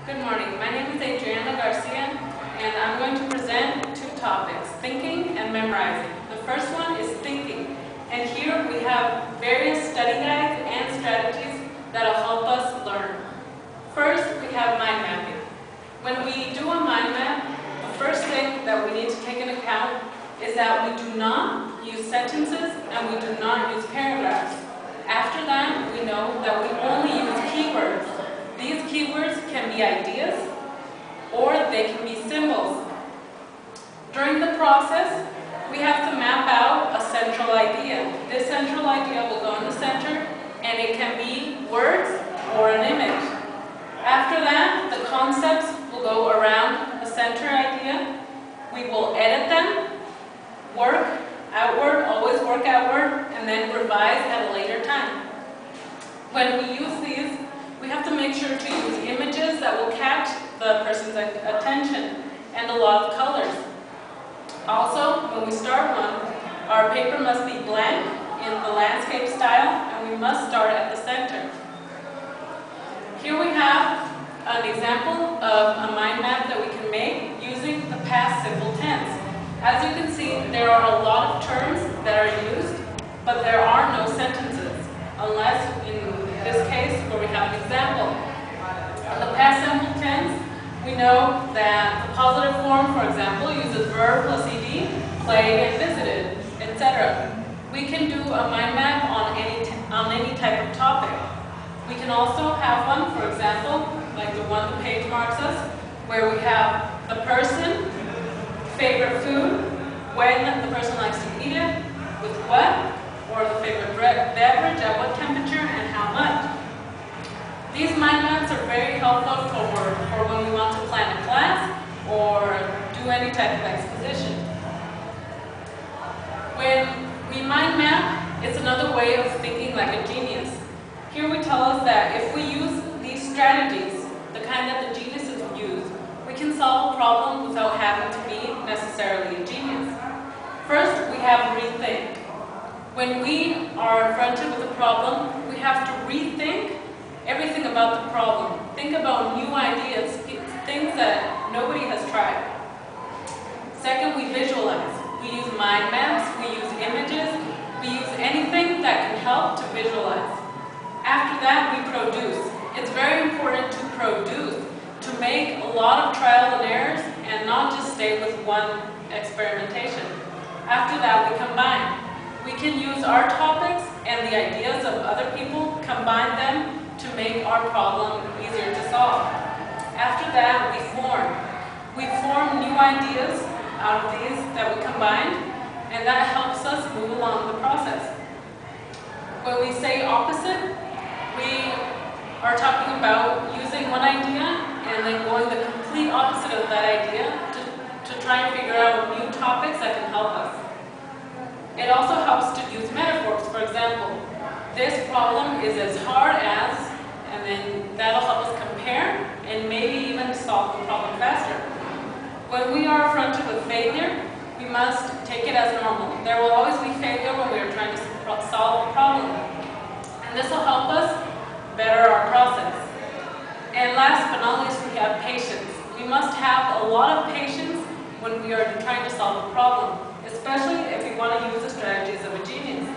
Good morning. My name is Adriana Garcia, and I'm going to present two topics, thinking and memorizing. The first one is thinking, and here we have various study guides and strategies that will help us learn. First, we have mind mapping. When we do a mind map, the first thing that we need to take into account is that we do not use sentences and we do not use paragraphs. After that, we know that we only use keywords. These keywords can be ideas or they can be symbols. During the process, we have to map out a central idea. This central idea will go in the center and it can be words or an image. After that, the concepts will go around the center idea. We will edit them, work outward, always work outward, and then revise at a later time. When we use these, we have to make sure to use images that will catch the person's attention and a lot of colors. Also, when we start one, our paper must be blank in the landscape style and we must start at the center. Here we have an example of a mind map that we can make using the past simple tense. As you can see, there are a lot of terms that are used, but there are no sentences, unless in this case where we have an example. In the past simple tense, we know that the positive form, for example, uses verb plus ed, played and visited, etc. We can do a mind map on any type of topic. We can also have one, for example, like the one the page marks us, where we have the person, favorite food, when the person likes to eat it, with what, or the favorite beverage, at what temperature, and how much. These mind maps are very helpful for when we want to plan a class or do any type of exposition. When we mind map, it's another way of thinking like a genius. Here we tell us that if we use these strategies, the kind that the geniuses use, we can solve a problem without having to be necessarily a genius. First, we have rethink. When we are confronted with a problem, we have to rethink everything about the problem. Think about new ideas, things that nobody has tried. Second, we visualize. We use mind maps, we use images, we use anything that can help to visualize. After that, we produce. It's very important to produce, to make a lot of trial and errors and not just stay with one experimentation. After that, we combine. We can use our topics and the ideas of other people, combine them to make our problem easier to solve. After that, we form. We form new ideas out of these that we combine, and that helps us move along the process. When we say opposite, we are talking about using one idea and then going the complete opposite of that idea to try and figure out new topics that can help us. It also helps to use metaphors. For example, this problem is as hard as, and then that'll help us compare and maybe even solve the problem faster. When we are confronted with failure, we must take it as normal. There will always be failure when we are trying to solve a problem. And this will help us better our process. And last but not least, we have patience. We must have a lot of patience when we are trying to solve a problem, especially if we want to use the strategies of a genius.